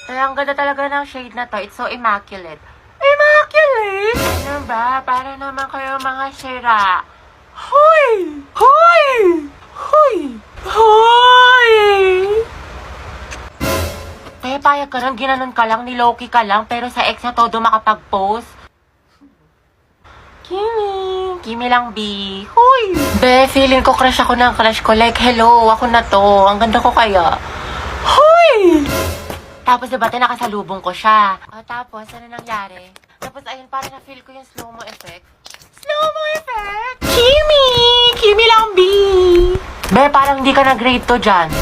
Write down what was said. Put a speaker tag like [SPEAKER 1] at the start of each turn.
[SPEAKER 1] Kaya ang ganda talaga ng shade na to. It's so immaculate. Immaculate? Ano ba? Para naman kayo mga sira. Hoy! Hoy! Hoy! Hoy! Kaya payag ka lang, ginanon ka lang, niloki ka lang, pero sa ex na todo makapag-post. Kimi lang, B. Hoy! Be, feeling ko crush ako ng crush ko. Like, hello, ako na to. Ang ganda ko kaya. Hoy! Tapos diba, nakasalubong ko siya. Tapos, ano nangyari? Tapos, ayun, parang na-feel ko yung slow-mo effect. Slow-mo effect? Kimi! Kimi lang, B! Be, parang hindi ka na grade to dyan.